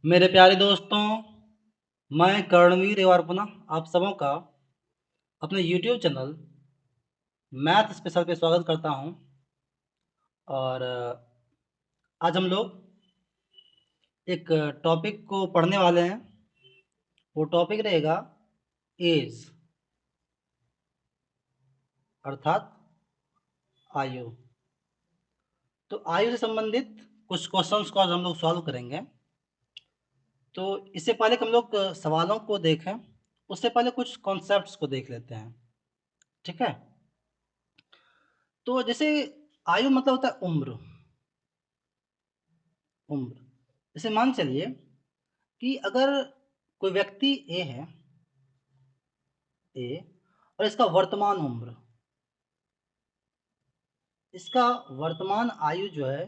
मेरे प्यारे दोस्तों, मैं कर्णवीर एक बार पुनः आप सबों का अपने यूट्यूब चैनल मैथ स्पेशल पे स्वागत करता हूं। और आज हम लोग एक टॉपिक को पढ़ने वाले हैं। वो टॉपिक रहेगा एज, अर्थात आयु। तो आयु से संबंधित कुछ क्वेश्चंस को आज हम लोग सॉल्व करेंगे। तो इससे पहले कि हम लोग सवालों को देखें, उससे पहले कुछ कॉन्सेप्ट्स को देख लेते हैं। ठीक है? तो जैसे आयु मतलब होता है उम्र। उम्र जैसे मान चलिए कि अगर कोई व्यक्ति ए है, ए, और इसका वर्तमान उम्र, इसका वर्तमान आयु जो है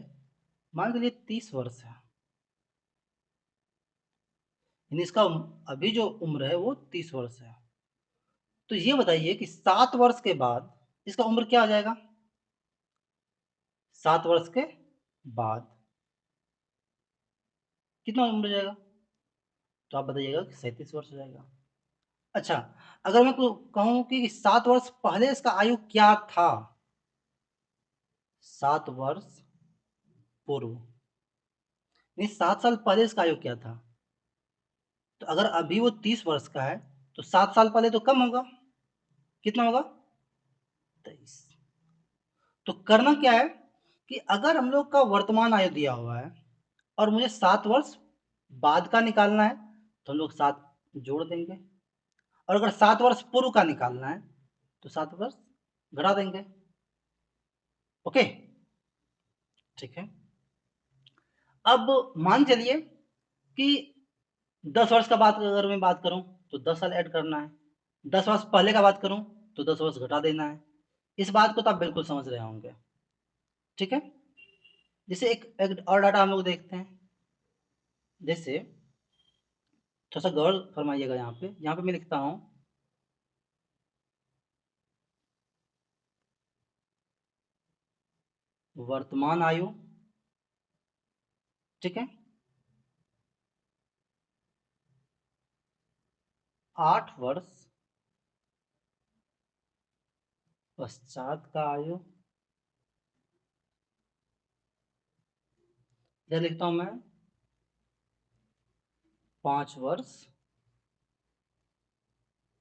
मान के लिए 30 वर्ष है। यानी इसका अभी जो उम्र है वो 30 वर्ष है। तो ये बताइए कि 7 वर्ष के बाद इसका उम्र क्या आ जाएगा? 7 वर्ष के बाद कितना उम्र जाएगा? तो आप बताइएगा कि 37 वर्ष हो जाएगा। अच्छा, अगर मैं कहूं कि 7 वर्ष पहले इसका आयु क्या था? 7 वर्ष पूर्व, नहीं 7 साल पहले इसका आयु क्या था? तो अगर अभी वो 30 वर्ष का है तो 7 साल पहले तो कम होगा। कितना होगा? 23। तो करना क्या है कि अगर हम लोग का वर्तमान आयु दिया हुआ है और मुझे 7 वर्ष बाद का निकालना है तो हम लोग 7 जोड़ देंगे, और अगर 7 वर्ष पूर्व का निकालना है तो 7 वर्ष घटा देंगे। ओके, ठीक है। अब मान चलिए कि 10 वर्ष का बात अगर मैं बात करूं तो 10 साल ऐड करना है। 10 वर्ष पहले का बात करूं तो 10 वर्ष घटा देना है। इस बात को तो आप बिल्कुल समझ रहे होंगे। ठीक है? जैसे एक और डाटा हम लोग देखते हैं। जैसे थोड़ा सा गौर फरमाइएगा, यहाँ पे मैं लिखता हूं वर्तमान आयु। ठीक है? 8 वर्ष पश्चात का आयु। इधर लिखता हूं मैं 5 वर्ष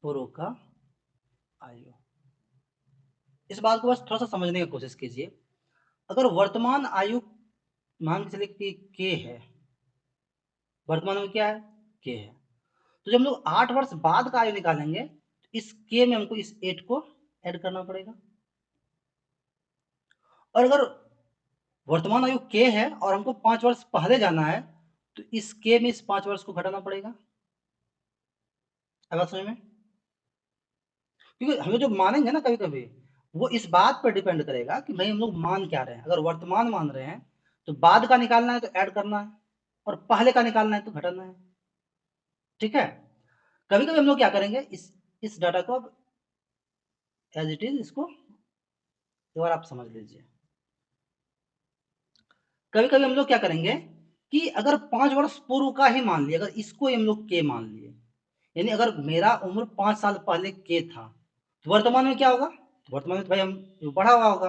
पूर्व का आयु। इस बात को बस थोड़ा सा समझने की कोशिश कीजिए। अगर वर्तमान आयु मान के चलिए कि के है, वर्तमान में क्या है? के है। तो जब हम लोग 8 वर्ष बाद का आयु निकालेंगे तो इस के में हमको इस 8 को ऐड करना पड़ेगा। और अगर वर्तमान आयु के है और हमको 5 वर्ष पहले जाना है तो इस के में इस 5 वर्ष को घटाना पड़ेगा। अब समझ में? क्योंकि हम लोग जो मानेंगे ना कभी कभी, वो इस बात पर डिपेंड करेगा कि भाई हम लोग मान क्या रहे हैं। अगर वर्तमान मान रहे हैं तो बाद का निकालना है तो ऐड करना है, और पहले का निकालना है तो घटाना है। ठीक है? कभी कभी हम लोग क्या करेंगे, इस डाटा को एज इट इज इसको एक बार आप समझ लीजिए। कभी कभी हम लोग क्या करेंगे कि अगर 5 वर्ष पूर्व का ही मान लिया, अगर इसको हम लोग के मान लिए, यानी अगर मेरा उम्र 5 साल पहले के था तो वर्तमान में क्या होगा? तो वर्तमान में तो भाई हम बढ़ा हुआ होगा,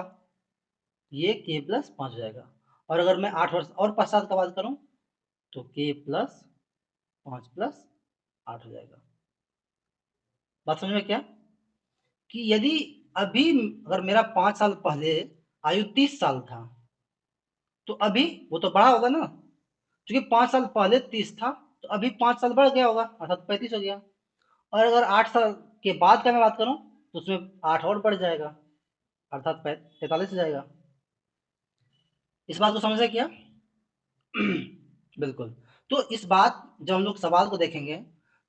ये के प्लस 5 हो जाएगा। और अगर मैं 8 वर्ष और पश्चात का बात करूं तो के प्लस 5 प्लस 8 हो जाएगा। बात समझ में क्या? कि यदि अभी अगर मेरा 5 साल पहले आयु 30 साल था तो अभी वो तो बढ़ा होगा ना, क्योंकि 5 साल पहले 30 था तो अभी 5 साल बढ़ गया होगा, अर्थात 35 हो गया। और अगर 8 साल के बाद का मैं बात करूं तो उसमें 8 और बढ़ जाएगा, अर्थात 43 हो जाएगा। इस बात को समझे क्या? बिल्कुल। तो इस बात जब हम लोग सवाल को देखेंगे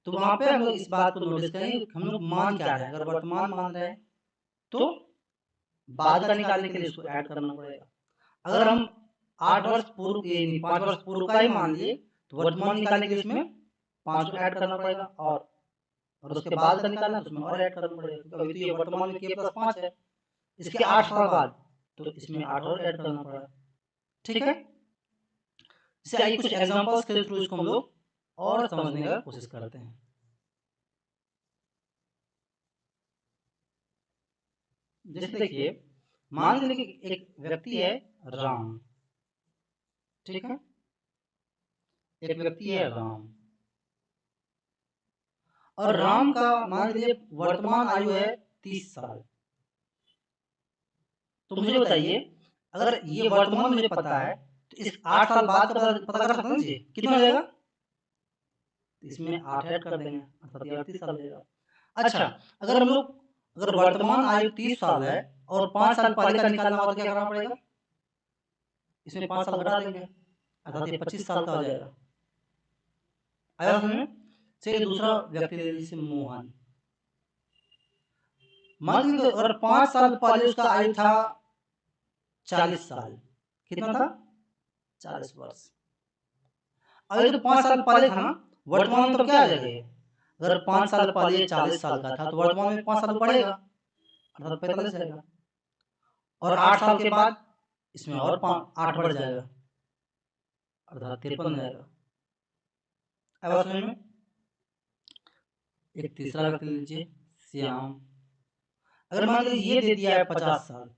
तो वहां पे हम लोग इस बात को नोटिस करेंगे हम लोग मान क्या रहे हैं। अगर वर्तमान मान रहे हैं तो बाद का निकालने के लिए उसको ऐड करना पड़ेगा। अगर हम 8 वर्ष पूर्व यानी 5 वर्ष पूर्व का ही मान लिए तो वर्तमान निकालने के लिए इसमें 5 को ऐड करना पड़ेगा, और उसके बाद का निकालना है तो उसमें और ऐड करना पड़ेगा, क्योंकि अभी तो ये वर्तमान में के प्लस 5 है। इसके 8 साल बाद, तो इसमें 8 और ऐड करना पड़ा। ठीक है, इससे आइए कुछ एग्जांपल्स के थ्रू इसको हम लोग और समझने का कोशिश करते हैं। जैसे देखिए, मान लीजिए कि एक व्यक्ति है राम, ठीक है, एक व्यक्ति है राम, और राम का मान लीजिए वर्तमान आयु है 30 साल। तो मुझे बताइए, अगर ये वर्तमान मुझे पता है, तो इस 8 साल बाद का पता कर सकते हैं जी, कितना हो जाएगा? इसमें 8 ऐड कर देंगे, अर्थात ये 38 साल हो जाएगा। अच्छा, अगर हम लोग अगर वर्तमान आयु 30 साल है और 5 साल पहले का निकालना होगा तो क्या करना पड़ेगा? इसमें 5 साल घटा देंगे, अर्थात ये 25 साल का हो जाएगा। आया समझ में? चलिए दूसरा व्यक्ति ले लीजिए, मोहन। मान लीजिए अगर 5 साल पहले उसका आयु था 40 साल, कितना था? 40 वर्ष। अरे तो 5 साल पहले था ना, वर्तमान में तो क्या आ जाएगा ये? अगर 5 साल पहले 40 साल का था तो वर्तमान में 5 साल बढ़ेगा, अर्थात 45 आएगा। और 8 साल के बाद इसमें और 8 बढ़ जाएगा, अर्थात 53 जाएगा। अब समझ में? एक तीसरा व्यक्ति लीजिए, श्याम। अगर मान लीजिए ये दे दिया है 50 साल,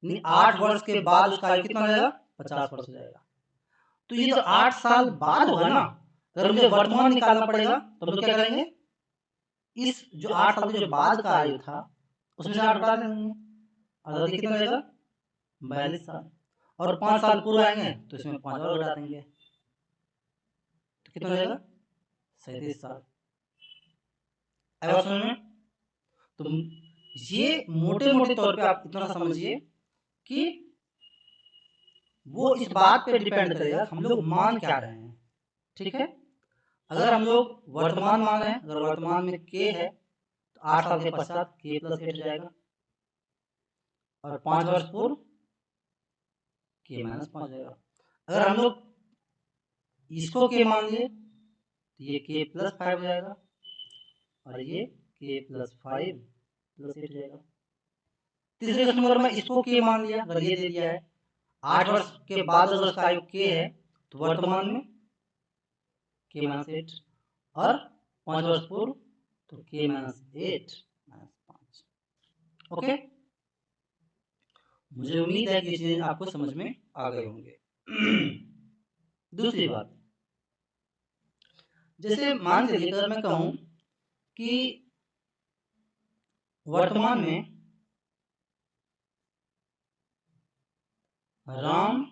यानी 8 वर्ष के बाद उसका आयु कितना हो जाएगा? 50 वर्ष हो जाएगा। तो ये तो 8 साल बाद होगा ना, अगर मुझे वर्तमान निकालना पड़ेगा तो हम लोग क्या करेंगे? इस जो 8 साल के जो बाद का आयु था उसमें से 8 घटा देंगे, अर्थात ये कितना हो जाएगा? 42 साल। और 5 साल पूरे आएंगे तो इसमें 5 और घटा देंगे, तो कितना हो जाएगा? 37 साल। अब समझ में? तो ये मोटे मोटे तौर पे आप इतना समझिए कि वो इस बात पे डिपेंड करेगा हम लोग मान क्या रहे हैं। ठीक है, अगर हम लोग वर्तमान मान रहे हैं, अगर वर्तमान में के है तो 8 साल के पश्चात के प्लस 8 हो जाएगा, और 5 वर्ष पूर्व के माइनस 5 हो जाएगा। अगर हम लोग इसको के मान लिए तो ये के प्लस 5 हो जाएगा, और ये के प्लस 5 प्लस 8 हो जाएगा। तीसरे क्वेश्चन में अगर मैं इसको के मान लिया, अगर ये दे दिया है 8 वर्ष के बाद अगर उसका आयु के है तो वर्तमान में के माइनस 8, और 5 वर्ष पूर्व तो के माइनस 8 माइनस 5। ओके, मुझे उम्मीद है कि ये चीजें आपको समझ में आ गए होंगे। दूसरी बात, जैसे मान लीजिए अगर मैं कहूं कि वर्तमान में राम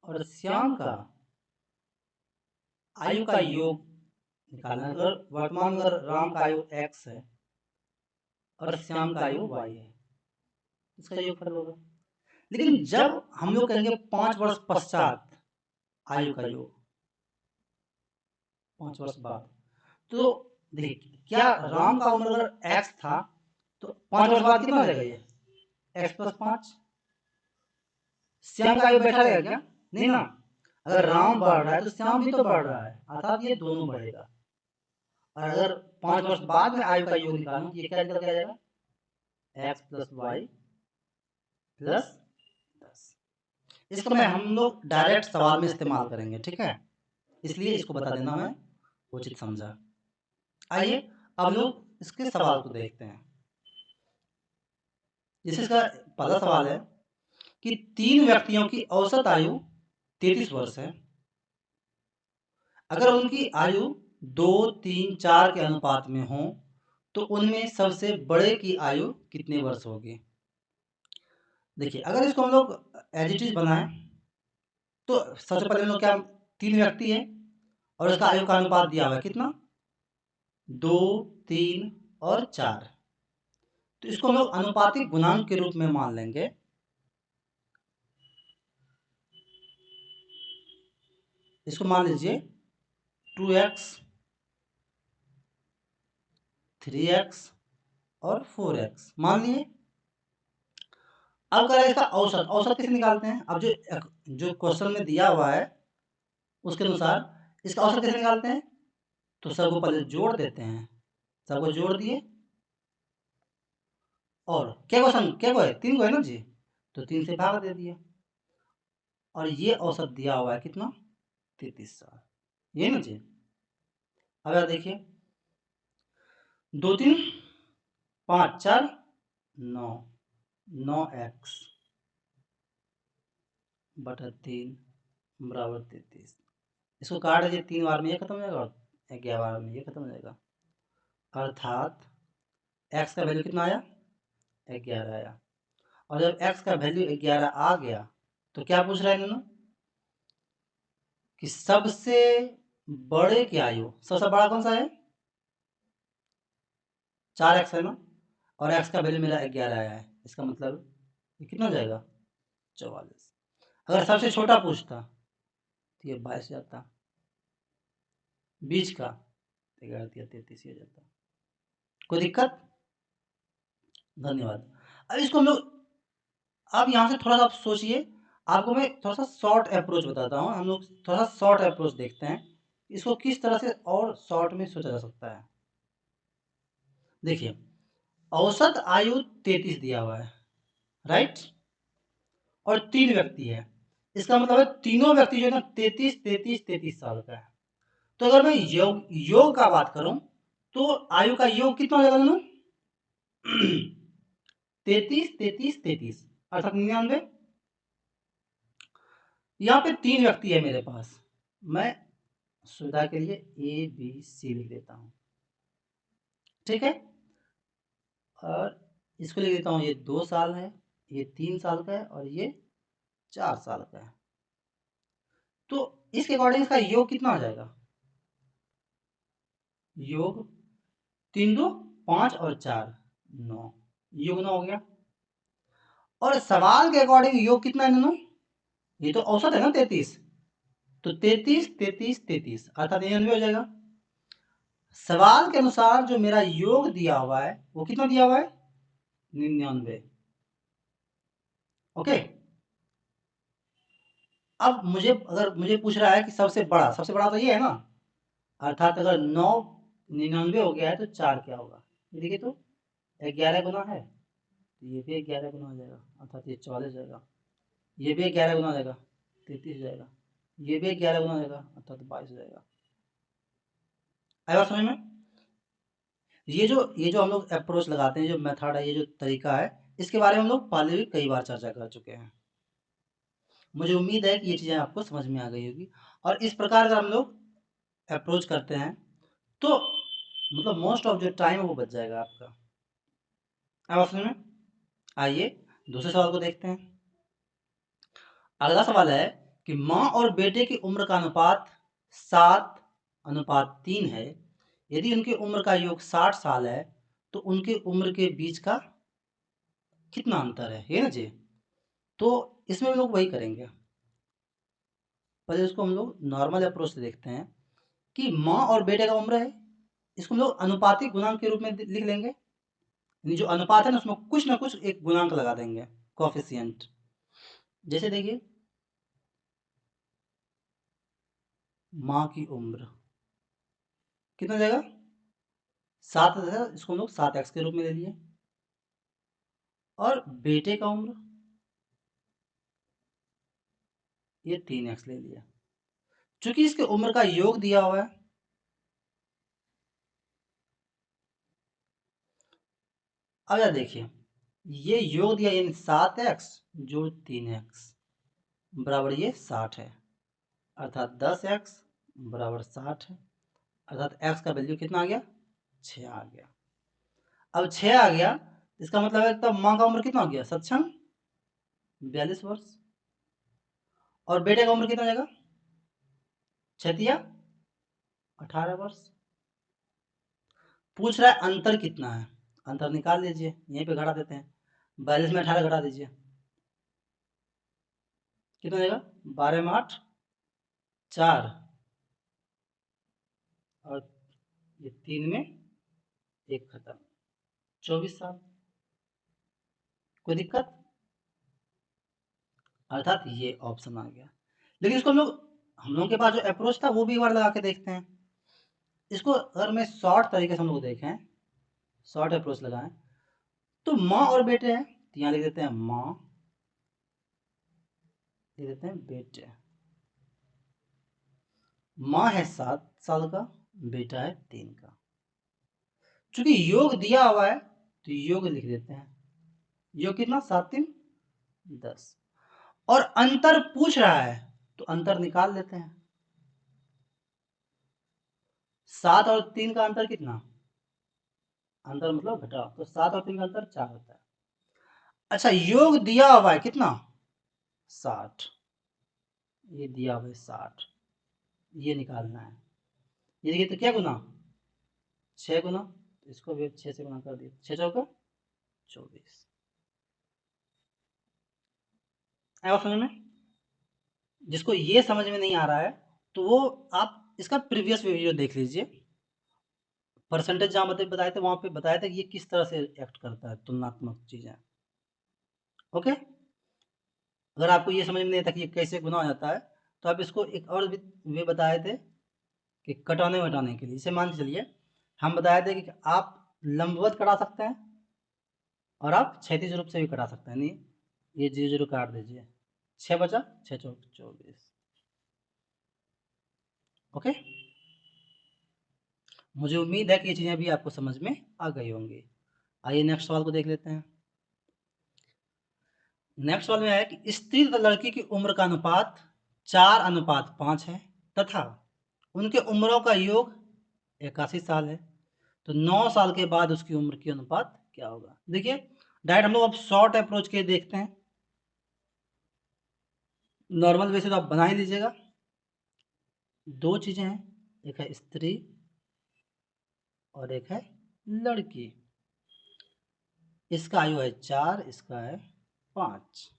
और श्याम का आयु का योग निकालना, अगर वर्तमान में अगर राम का आयु x है और श्याम का आयु y है, इसका योगफल होगा। लेकिन जब हम लोग कहेंगे 5 वर्ष पश्चात आयु का योग, 5 वर्ष बाद, तो देखिए क्या राम का उम्र अगर x था तो 5 वर्ष बाद कितना हो जाएगा? ये x प्लस 5। श्याम का आयु बैठा रहेगा क्या? नहीं ना, अगर राम बढ़ रहा है तो श्याम भी तो बढ़ रहा है, अर्थात ये दोनों बढ़ेगा। और अगर 5 वर्ष बाद में आयु का योग निकालूं, ये क्या निकल के आ जाएगा? x plus Y plus 10। इसको मैं हम लोग डायरेक्ट सवाल में इस्तेमाल करेंगे, ठीक है, इसलिए इसको बता देना मैं उचित समझा। आइए अब लोग इसके सवाल को देखते हैं। जैसे इसका पहला सवाल है कि 3 व्यक्तियों की औसत आयु 33 वर्ष है, अगर उनकी आयु 2, 3, 4 के अनुपात में हो तो उनमें सबसे बड़े की आयु कितने वर्ष होगी? देखिए अगर इसको हम लोग एज इट इज बनाएं तो सबसे पहले हम लोग क्या, 3 व्यक्ति है और उसका आयु का अनुपात दिया हुआ है कितना? 2, 3 और 4। तो इसको हम लोग अनुपातिक गुणांक के रूप में मान लेंगे। इसको मान लीजिए 2x, 3x और 4x मान लिए। अब करें इसका औसत, औसत कैसे निकालते हैं? अब जो क्वेश्चन में दिया हुआ है उसके अनुसार इसका औसत कैसे निकालते हैं? तो सबको पहले जोड़ देते हैं, सबको जोड़ दिए और क्या क्वेश्चन क्या को है 3 को है ना जी, तो 3 से भाग दे दिए और ये औसत दिया हुआ है कितना 33 साल, ये ना जी। अब यार देखिए 2 3 5 4 9 9x बटा 3 बराबर 33। इसको काट दीजिए 3 बार में ये खत्म हो जाएगा और 11 बार में ये खत्म हो जाएगा, अर्थात x का वैल्यू कितना आया 11 आया। और जब x का वैल्यू 11 आ गया तो क्या पूछ रहा है इन्होंने कि सबसे बड़े की आयु, सबसे बड़ा कौन सा है 4x है ना, और x का वैल्यू मेरा 11 आया है, इसका मतलब ये कितना हो जाएगा 44। अगर सबसे छोटा पूछता तो ये 22 जाता, बीच का 11 या 33 हो जाता। कोई दिक्कत? धन्यवाद। अब इसको हम लोग, अब यहाँ से थोड़ा सा आप सोचिए, आपको मैं थोड़ा सा शॉर्ट अप्रोच बताता हूँ, हम लोग थोड़ा सा शॉर्ट अप्रोच देखते हैं इसको किस तरह से और शॉर्ट में सोचा जा सकता है। देखिए औसत आयु 33 दिया हुआ है, राइट, और 3 व्यक्ति है, इसका मतलब है तीनों व्यक्ति जो है ना 33 33 33 साल का है। तो अगर मैं योग का बात करूं तो आयु का योग कितना हो जाएगा दोनों 33 33 33 अर्थात 99। यहाँ पे 3 व्यक्ति है मेरे पास, मैं सुविधा के लिए ए बी सी लिख देता हूं, ठीक है, और इसको लिख देता हूं ये 2 साल है, ये 3 साल का है और ये 4 साल का है। तो इसके अकॉर्डिंग इसका योग कितना हो जाएगा, योग 3 2 5 और 4 9, योग 9 हो गया। और सवाल के अकॉर्डिंग योग कितना है दोनों, ये तो औसत है ना 33, तो 33 33 33 अर्थात 99 हो जाएगा। सवाल के अनुसार जो मेरा योग दिया हुआ है वो कितना दिया हुआ है 99। ओके, अब मुझे अगर मुझे पूछ रहा है कि सबसे बड़ा तो ये है ना, अर्थात अगर 9 99 हो गया है तो 4 क्या होगा, देखिए तो 11 गुना है तो ये भी 11 गुना हो जाएगा अर्थात ये 44 हो जाएगा, ये भी 11 गुना हो जाएगा 33 हो जाएगा, ये भी 11 गुना हो जाएगा अर्थात 22 हो जाएगा। आया समझ में? ये जो हम लोग अप्रोच लगाते हैं, जो मेथड है, ये जो तरीका है, इसके बारे में हम लोग पहले भी कई बार चर्चा कर चुके हैं। मुझे उम्मीद है कि ये चीज़ें आपको समझ में आ गई होगी, और इस प्रकार का हम लोग अप्रोच करते हैं तो मतलब मोस्ट ऑफ जो टाइम वो बच जाएगा आपका। अब समझ में? आइए दूसरे सवाल को देखते हैं। अगला सवाल है कि माँ और बेटे की उम्र का अनुपात 7:3 है, यदि उनकी उम्र का योग 60 साल है तो उनकी उम्र के बीच का कितना अंतर है, ये ना जी। तो इसमें हम लोग वही करेंगे, पहले उसको हम लोग नॉर्मल अप्रोच से देखते हैं कि माँ और बेटे का उम्र है, इसको हम लोग अनुपातिक गुणांक के रूप में लिख लेंगे, यानी जो अनुपात है ना उसमें कुछ ना कुछ एक गुणांक लगा देंगे, कोफिशिएंट। जैसे देखिए माँ की उम्र कितना जाएगा 7 है, इसको हम लोग 7x के रूप में ले लिए, और बेटे का उम्र ये 3x ले लिया, चूंकि इसके उम्र का योग दिया हुआ है। अब यार देखिए ये योग दिया यानी 7x जोड़ 3x बराबर ये 60 है, अर्थात 10x बराबर 60 है, अर्थात x का वैल्यू कितना आ गया 6 आ गया। अब 6 आ गया इसका मतलब है तब माँ का उम्र कितना हो गया सक्षम 42 वर्ष, और बेटे का उम्र कितना जाएगा 18 वर्ष। पूछ रहा है अंतर कितना है, अंतर निकाल लीजिए, यहीं पे घटा देते हैं, 42 में 18 घटा दीजिए, कितना जाएगा 12 में 8 4, और ये 3 में 1 खत्म, 24 साल। कोई दिक्कत? अर्थात ये ऑप्शन आ गया। लेकिन इसको हम लोगों के पास जो अप्रोच था वो भी एक बार लगा के देखते हैं। इसको अगर मैं शॉर्ट तरीके से हम लोग देखें, शॉर्ट अप्रोच लगाएं तो माँ और बेटे हैं, तो यहाँ लिख देते हैं माँ, लिख देते हैं बेटे। माँ है 7 साल का, बेटा है 3 का। चूंकि योग दिया हुआ है तो योग लिख देते हैं। योग कितना, 7 3 10। और अंतर पूछ रहा है तो अंतर निकाल लेते हैं। 7 और 3 का अंतर कितना, अंतर मतलब घटा, तो 7 और 3 का अंतर 4 होता है। अच्छा, योग दिया हुआ है कितना, 60, ये दिया हुआ है 60, ये निकालना है। ये देखिए तो क्या गुना, 6 गुना, इसको भी 6 से गुना कर दिया, 6 चौका 24। आया समझ में? जिसको ये समझ में नहीं आ रहा है तो वो आप इसका प्रीवियस वीडियो देख लीजिए। परसेंटेज जहाँ बताए थे वहाँ पे बताया था कि ये किस तरह से एक्ट करता है, तुलनात्मक चीज़ें। ओके, अगर आपको ये समझ में नहीं था कि ये कैसे गुना हो जाता है तो आप इसको एक और वे बताए थे कि कटाने वटाने के लिए। जैसे मान के चलिए हम बताए थे कि आप लंबवत कटा सकते हैं और आप क्षैतिज रूप से भी कटा सकते हैं। नहीं, ये 0 0 काट दीजिए, 6 बचा, 6 चौक 24। ओके, मुझे उम्मीद है कि ये चीज़ें भी आपको समझ में आ गई होंगी। आइए नेक्स्ट सवाल को देख लेते हैं। नेक्स्ट सवाल में है कि स्त्री तथा लड़की की उम्र का अनुपात 4:5 है तथा उनके उम्रों का योग 81 साल है, तो 9 साल के बाद उसकी उम्र की अनुपात क्या होगा। देखिए डायरेक्ट हम लोग अब शॉर्ट अप्रोच के देखते हैं। नॉर्मल वैसे तो आप बना ही लीजिएगा। दो चीजें हैं, एक है स्त्री और एक है लड़की। इसका आयु है 4, इसका है 5।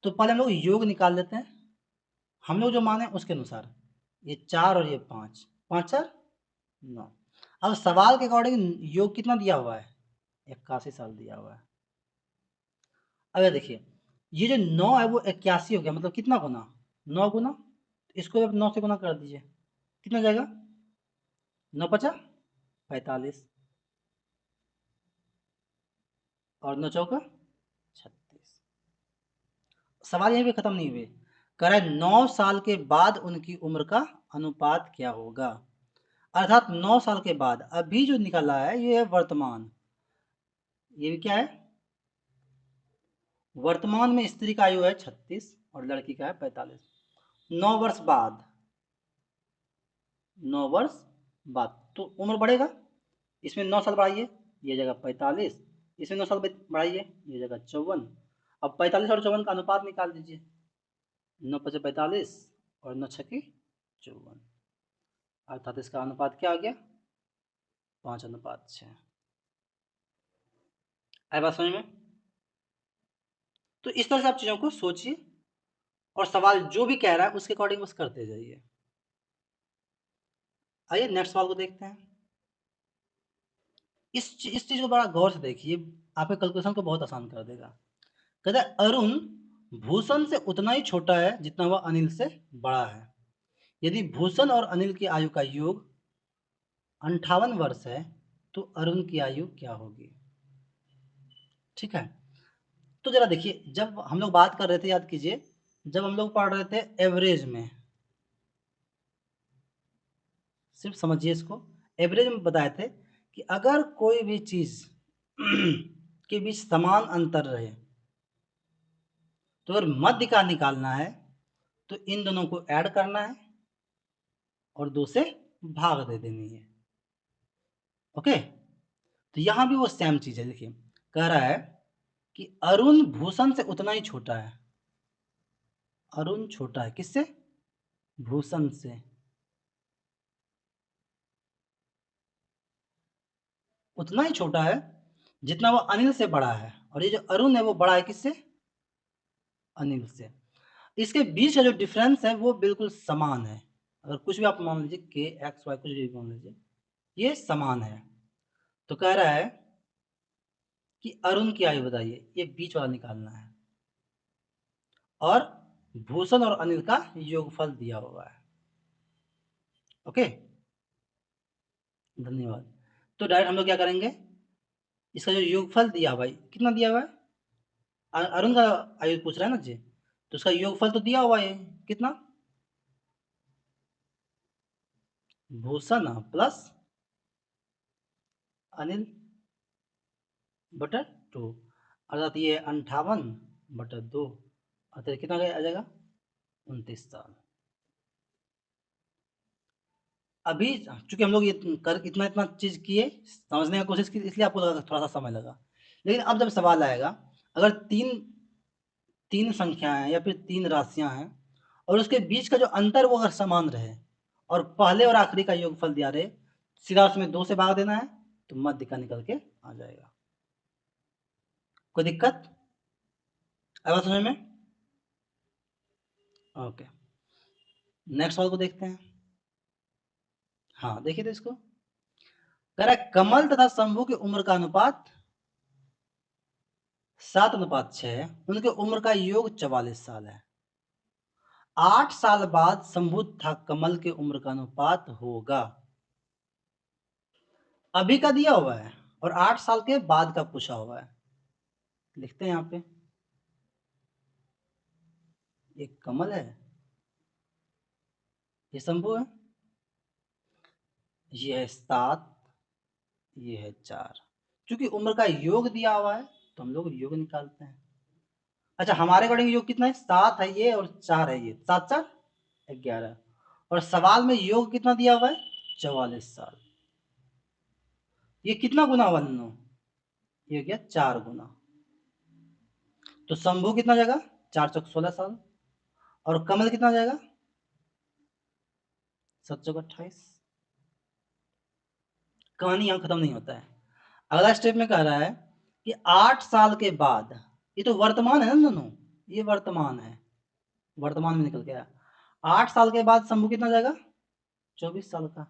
तो पहले हम लोग योग निकाल लेते हैं। हम लोग जो माने उसके अनुसार, ये 4 और ये 5, 5 4 9। अब सवाल के अकॉर्डिंग योग कितना दिया हुआ है, 81 साल दिया हुआ है। अगर देखिए ये जो 9 है वो 81 हो गया, मतलब कितना गुना, 9 गुना, इसको 9 से गुना कर दीजिए, कितना जाएगा, 9 पचा 45 और 9 चौका 36। सवाल यहीं पे खत्म नहीं हुए, कह रहा है 9 साल के बाद उनकी उम्र का अनुपात क्या होगा। अर्थात 9 साल के बाद अभी जो निकला है ये है वर्तमान, ये भी क्या है, वर्तमान में स्त्री का आयु है 36 और लड़की का है 45। 9 वर्ष बाद, 9 वर्ष बाद तो उम्र बढ़ेगा, इसमें 9 साल बढ़ाइए, ये जगह 45, इसमें 9 साल बढ़ाइए, ये जगह 54। अब 45 और 54 का अनुपात निकाल दीजिए, 9 पचे 45 और 9 छक्के 54, अर्थात इसका अनुपात क्या आ गया, 5:6। आई बात समझ में? तो इस तरह से आप चीज़ों को सोचिए और सवाल जो भी कह रहा है उसके अकॉर्डिंग बस करते जाइए। आइए नेक्स्ट सवाल को देखते हैं। इस चीज़ को बड़ा गौर से देखिए, आपके कैलकुलेशन को बहुत आसान कर देगा। कहता है अरुण भूषण से उतना ही छोटा है जितना वह अनिल से बड़ा है। यदि भूषण और अनिल की आयु का योग 58 वर्ष है तो अरुण की आयु क्या होगी। ठीक है, तो जरा देखिए, जब हम लोग बात कर रहे थे, याद कीजिए जब हम लोग पढ़ रहे थे एवरेज में, सिर्फ समझिए इसको, एवरेज में बताए थे कि अगर कोई भी चीज के बीच समान अंतर रहे तो अगर मध्य का निकालना है तो इन दोनों को ऐड करना है और 2 से भाग दे देनी है। ओके, तो यहां भी वो सेम चीज है। देखिए कह रहा है कि अरुण भूषण से उतना ही छोटा है, अरुण छोटा है किससे, भूषण से, उतना ही छोटा है जितना वो अनिल से बड़ा है। और ये जो अरुण है वो बड़ा है किससे, अनिल से। इसके बीच का जो डिफरेंस है वो बिल्कुल समान है। अगर कुछ भी आप मान लीजिए के एक्स वाई कुछ भी मान लीजिए, ये समान है। तो कह रहा है कि अरुण की आयु बताइए, ये बीच वाला निकालना है और भूषण और अनिल का योगफल दिया हुआ है। ओके, धन्यवाद। तो डायरेक्ट हम लोग क्या करेंगे, इसका जो योगफल दिया हुआ है कितना दिया हुआ है? अरुण का आयु पूछ रहा है ना जी, तो उसका योगफल तो दिया हुआ है कितना? भूषण प्लस अनिल बटर 2, अर्थात ये 58/2, अर्थात कितना आ जाएगा? 29 साल। अभी चूंकि हम लोग ये कर इतना इतना चीज किए, समझने की कोशिश की, इसलिए आपको लगा थोड़ा सा समय लगा। लेकिन अब जब सवाल आएगा, अगर तीन तीन संख्याएं हैं या फिर तीन राशियां हैं और उसके बीच का जो अंतर वो अगर समान रहे और पहले और आखिरी का योगफल दिया रहे, सीधा उसमें 2 से भाग देना है तो मध्य का निकल के आ जाएगा। कोई दिक्कत आया समझ में? ओके, नेक्स्ट सवाल को देखते हैं। हाँ देखिए तो इसको कह रहा है कमल तथा शंभू की उम्र का अनुपात 7:6 है, उनकी उम्र का योग 44 साल है। 8 साल बाद शंभू तथा कमल की उम्र का अनुपात होगा। अभी का दिया हुआ है और 8 साल के बाद का पूछा हुआ है। लिखते हैं यहाँ पे, एक कमल है, ये शंभू है, ये है 7, ये है 4। क्योंकि उम्र का योग दिया हुआ है तो हम लोग योग निकालते हैं। अच्छा, हमारे अकॉर्डिंग योग कितना है? 7 है ये और 4 है ये, 7 4 11। और सवाल में योग कितना दिया हुआ है? 44 साल। ये कितना गुना हुआ दोनों? ये गया 4 गुना। तो शंभू कितना जाएगा? 4 चौक 16 साल। और कमल कितना जाएगा? 7 चौक 28। कहानी यहाँ खत्म नहीं होता है। अगला स्टेप में कह रहा है कि 8 साल के बाद, ये तो वर्तमान है ना दोनों, ये वर्तमान है, वर्तमान में निकल गया। 8 साल के बाद शंभू कितना जाएगा? 24 साल का।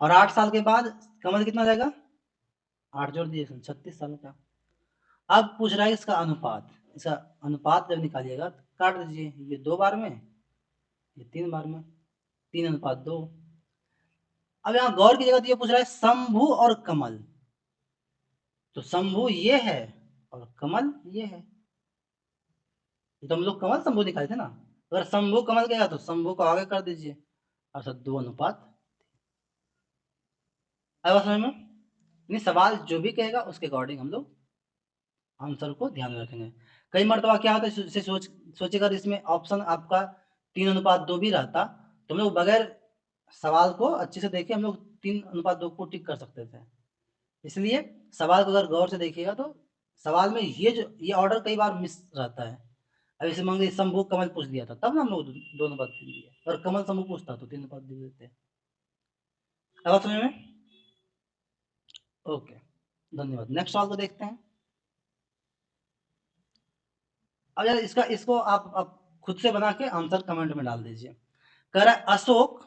और 8 साल के बाद कमल कितना जाएगा? 8 जोड़ दिए 36 साल का। अब पूछ रहा है इसका अनुपात। इसका अनुपात जब निकालिएगा तो काट दीजिए, ये 2 बार में, ये 3 बार में, 3:2। अब यहाँ गौर कीजिएगा तो ये पूछ रहा है शंभू और कमल। तो शंभू ये है और कमल ये है, तो हम लोग कमल शंभू दिखाए थे ना। अगर शंभू कमल गया तो शंभू को आगे कर दीजिए, अर्थात 2:3। अब समझ में? नहीं, सवाल जो भी कहेगा उसके अकॉर्डिंग हम लोग आंसर को ध्यान में रखेंगे। कई मरतबा क्या होता है, सोचिए अगर इसमें ऑप्शन आपका 3:2 भी रहता तो हम लोग बगैर सवाल को अच्छे से देखे हम लोग 3:2 को टिक कर सकते थे। इसलिए सवाल को अगर गौर से देखिएगा तो सवाल में ये ऑर्डर कई बार मिस रहता है। अब इसे मान लीजिए शंभू कमल पूछ दिया था तब ना हम लोग 2:3 दिए, और कमल शंभू पूछता तो 3:2 दे देते। अब समझ में? ओके, धन्यवाद। नेक्स्ट सवाल को देखते हैं। अब यार इसको आप खुद से बना के आंसर कमेंट में डाल दीजिए। कह रहा है अशोक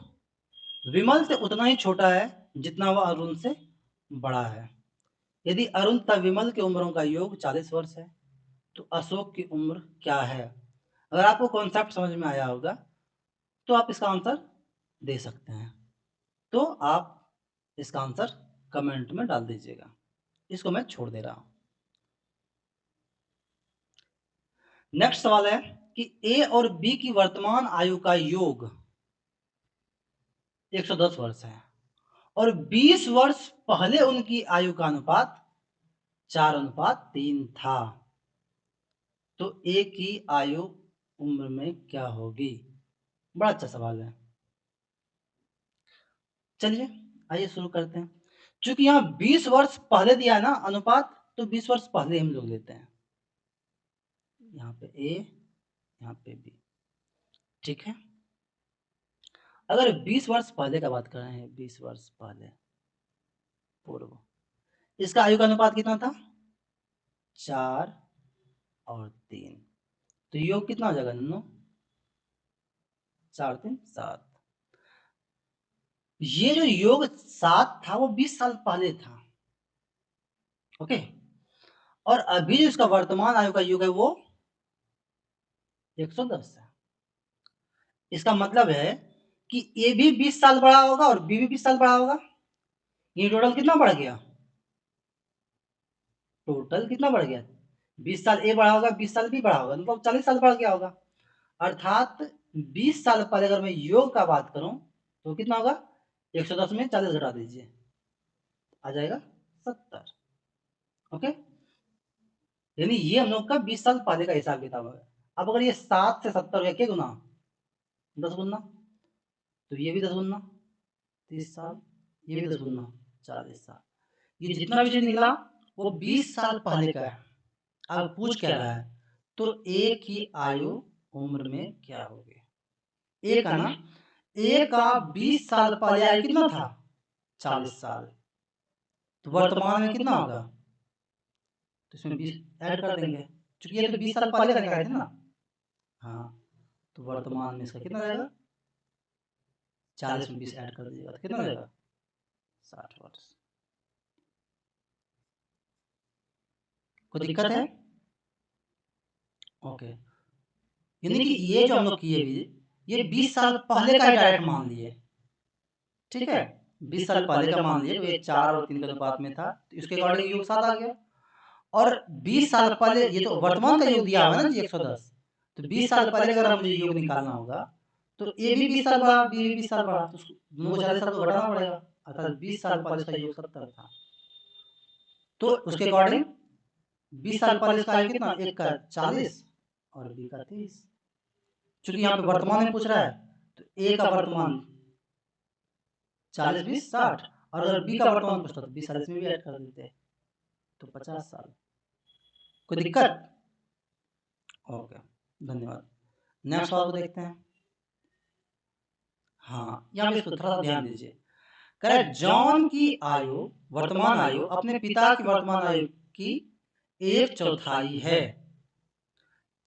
विमल से उतना ही छोटा है जितना वह अरुण से बड़ा है। यदि अरुण तथा विमल की उम्रों का योग 40 वर्ष है तो अशोक की उम्र क्या है? अगर आपको कॉन्सेप्ट समझ में आया होगा तो आप इसका आंसर दे सकते हैं। तो आप इसका आंसर कमेंट में डाल दीजिएगा। इसको मैं छोड़ दे रहा हूं। नेक्स्ट सवाल है कि ए और बी की वर्तमान आयु का योग 110 वर्ष है और 20 वर्ष पहले उनकी आयु का अनुपात 4:3 था। तो ए की आयु उम्र में क्या होगी? बड़ा अच्छा सवाल है। चलिए आइए शुरू करते हैं। चूंकि यहाँ 20 वर्ष पहले दिया है ना अनुपात, तो 20 वर्ष पहले हम लोग लेते हैं। यहाँ पे ए, यहाँ पे बी, ठीक है। अगर 20 वर्ष पहले का बात कर रहे हैं, 20 वर्ष पहले पूर्व, इसका आयु का अनुपात कितना था? 4:3। तो योग कितना हो जाएगा दोनों? 4×3=7। ये जो योग 7 था वो 20 साल पहले था। ओके, और अभी जो इसका वर्तमान आयु का योग है वो 110 है। इसका मतलब है कि ए भी 20 साल बड़ा होगा और बी भी 20 साल बड़ा होगा। ये टोटल कितना बढ़ गया? टोटल कितना बढ़ गया? 20 साल ए बढ़ा होगा, 20 साल बी बढ़ा होगा, मतलब 40 साल बढ़ गया होगा। अर्थात 20 साल पहले अगर मैं योग का बात करूं तो कितना होगा? 110 में 40 घटा दीजिए, आ जाएगा 70। ओके, यानी ये हम लोग का 20 साल पहले का हिसाब किताब है। अब अगर ये 7 से 70 हो गया, क्या गुना? 10 गुना, तो ये भी 10 गुना 30 साल, ये भी 10 गुना 40 साल। ये जितना भी चीज निकला वो 20 साल पहले का है। अब पूछ क्या रहा है? तो एक की आयु उम्र में क्या होगी? एक का ना, एक का 20 साल पहले आयु कितना था? 40 साल। तो वर्तमान में कितना होगा? तो इसमें 20 ऐड कर देंगे, क्योंकि ये तो 20 साल पहले का निकाले थे ना। हाँ, तो वर्तमान में इसका कितना रहेगा? 40 में 20 ऐड कर दीजिएगा तो कितना रहेगा? 60 वर्ष। कोई दिक्कत है? ओके, यानी कि ये जो हम लोग किए भी, ये 20 साल पहले का डायरेक्ट मान लिए, ठीक है। 20 साल पहले का मान लिए, तो ये 4 और 3 के अनुपात में था, तो इसके अकॉर्डिंग योग 7 आ गया। और 20 साल पहले, ये तो वर्तमान का योग दिया हुआ है ना जी 110, तो 20 साल पहले अगर मुझे योग निकालना होगा तो ए भी 20 साल बढ़ा, बी भी 20 साल बढ़ा, तो दोनों को 40 साल को घटाना पड़ेगा, अर्थात 20 साल पहले इसका योग 70 था। तो उसके अकॉर्डिंग 20 साल पहले इसका आयु कितना? एक का 40 और बी का 30। चूंकि यहाँ पे वर्तमान में पूछ रहा है तो ए का वर्तमान 40 20 60, और अगर बी का वर्तमान पूछता तो 20 साल इसमें भी ऐड कर देते, तो 50 साल। कोई दिक्कत? ओके, धन्यवाद। नेक्स्ट सवाल को देखते हैं। हाँ, यहाँ पे इसको थोड़ा सा ध्यान दीजिए। कह रहा है जॉन की आयु, वर्तमान आयु अपने पिता की वर्तमान आयु की 1/4 है।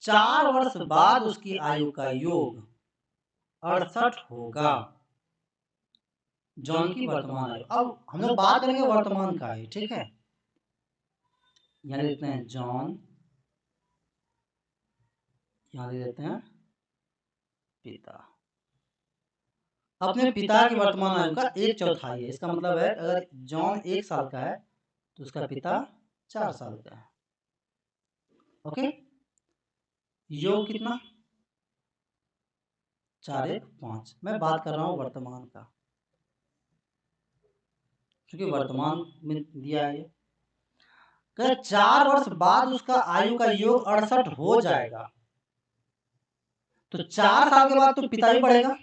4 वर्ष बाद उसकी आयु का योग 68 होगा। जॉन की वर्तमान आयु, अब हम लोग बात करेंगे वर्तमान का आयु, ठीक है। यहाँ लिखते हैं जॉन, यहाँ देते हैं पिता, अपने पिता की वर्तमान आयु का 1/4 है। इसका मतलब है अगर जॉन 1 साल का है तो उसका पिता 4 साल का है। ओके, योग कितना? 4 1 5। मैं बात कर रहा हूं वर्तमान का, क्योंकि वर्तमान में दिया है। ये 4 वर्ष बाद उसका आयु का योग 68 हो जाएगा, तो 4 साल के बाद तो पिता भी बढ़ेगा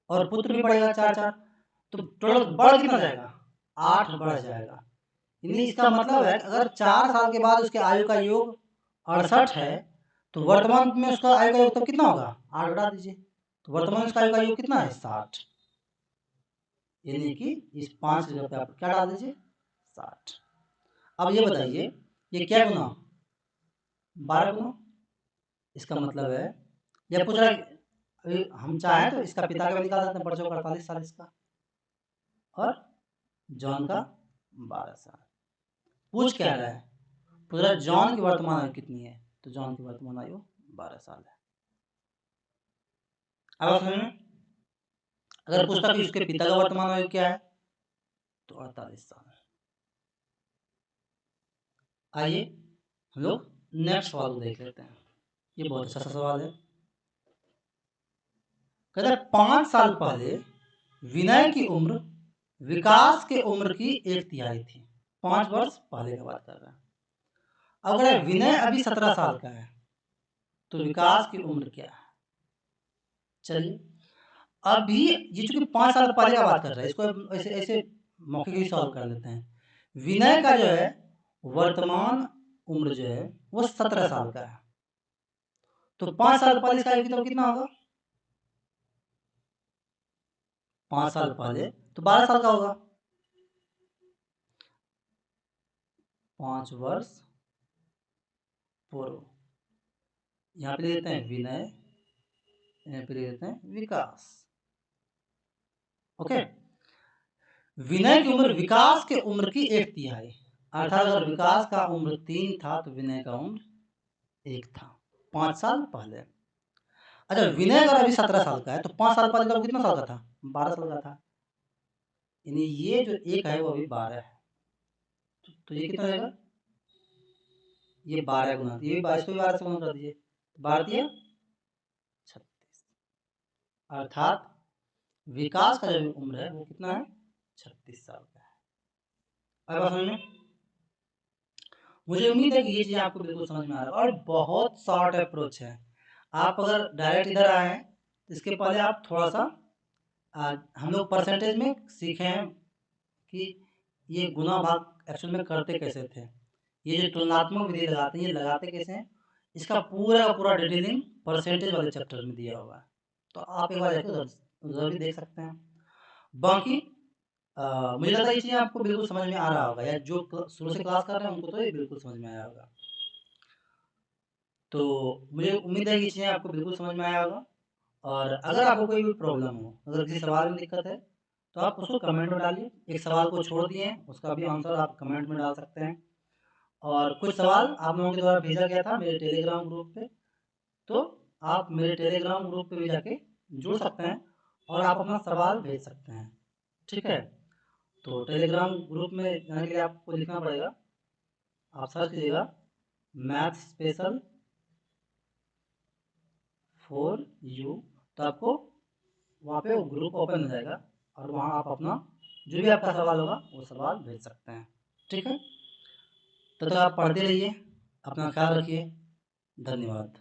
और पुत्र भी बढ़ेगा 4 4, तो टोटल बढ़ कितना जाएगा? 8 बढ़ जाएगा। यानी इसका मतलब है अगर 4 साल के बाद उसके आयु का योग 68 है तो वर्तमान में उसका आयु का योग तब कितना होगा? 8 बढ़ा दीजिए, तो वर्तमान में उसका आयु का योग कितना है? 60। यानी कि इस 5 की जगह पे आप क्या डाल दीजिए? 60। अब ये बताइए ये क्या गुना? 12 गुना। इसका मतलब है यह पूछ रहा है हम चाहें तो इसका पिता का भी निकाल सकते हैं, बच्चों का 48 साल इसका, और जॉन का 12 साल। पूछ क्या रहा है? पूछ रहा है जॉन की वर्तमान आयु कितनी है, तो जॉन की वर्तमान आयु 12 साल है। अब समझ में? अगर पूछता कि उसके पिता का वर्तमान आयु क्या है तो 48 साल। आइए हम लोग नेक्स्ट सवाल को देख लेते हैं। ये बहुत अच्छा सवाल है। कहता है 5 साल पहले विनय की उम्र विकास के उम्र की 1/3 थी। 5 वर्ष पहले का बात कर रहा है। अगर विनय अभी 17 साल का है तो विकास की उम्र क्या है? चलिए अभी ये चूंकि 5 साल पहले का बात कर रहा है, इसको ऐसे ऐसे मौके ही सॉल्व कर लेते हैं। विनय का जो है वर्तमान उम्र जो है वो 17 साल का है, तो 5 साल पहले इसका आयु कितना होगा? 5 साल पहले तो 12 साल का होगा। 5 वर्ष पूर्व, यहाँ पे देते हैं विनय, यहाँ पे देते हैं विकास। ओके, विनय की उम्र विकास के उम्र की 1/3, अर्थात अगर विकास का उम्र 3 था तो विनय का उम्र 1 था 5 साल पहले। अच्छा, विनय अगर अभी 17 साल का है तो 5 साल पहले तो कितना साल का था? 12 साल का था। यानी ये जो 1 है वो अभी 12 है, तो ये कितना रहेगा, ये 12 गुना, ये भी 22 को भी 12 से गुना कर दीजिए, 12 36, अर्थात विकास का जो उम्र है वो कितना है, 36 साल का है। अब बात समझ में, मुझे उम्मीद है कि ये चीज़ आपको बिल्कुल समझ में आ रहा है और बहुत शॉर्ट अप्रोच है। आप अगर डायरेक्ट इधर आए हैं तो इसके पहले आप थोड़ा सा हम लोग परसेंटेज में सीखे हैं कि ये गुना भाग एक्चुअल में करते कैसे थे, ये जो तुलनात्मक विधि लगाते हैं ये लगाते कैसे हैं, इसका पूरा का पूरा डिटेलिंग परसेंटेज वाले चैप्टर में दिया हुआ है, तो आप एक बार जाके उधर भी देख सकते हैं। बाकी मुझे लगता है ये चीज़ें आपको बिल्कुल समझ में आ रहा होगा, या जो शुरू से क्लास कर रहे हैं उनको तो ये बिल्कुल समझ में आया होगा। तो मुझे उम्मीद है कि ये चीज़ें आपको बिल्कुल समझ में आया होगा। और अगर आपको कोई भी प्रॉब्लम हो, अगर किसी सवाल में दिक्कत है तो आप उसको कमेंट में डालिए। एक सवाल को छोड़ दिए उसका भी आंसर आप कमेंट में डाल सकते हैं। और कुछ सवाल आप लोगों के द्वारा भेजा गया था मेरे टेलीग्राम ग्रुप पे, तो आप मेरे टेलीग्राम ग्रुप पे भी जाके जुड़ सकते हैं और आप अपना सवाल भेज सकते हैं, ठीक है। तो टेलीग्राम ग्रुप में जाने के लिए आपको लिखना पड़ेगा, आप सर्च कीजिएगा मैथ स्पेशल फॉर यू, तो आपको वहाँ पे वो ग्रुप ओपन हो जाएगा और वहाँ आप अपना जो भी आपका सवाल होगा वो सवाल भेज सकते हैं, ठीक है। तब तक आप पढ़ते रहिए, अपना ख्याल रखिए, धन्यवाद।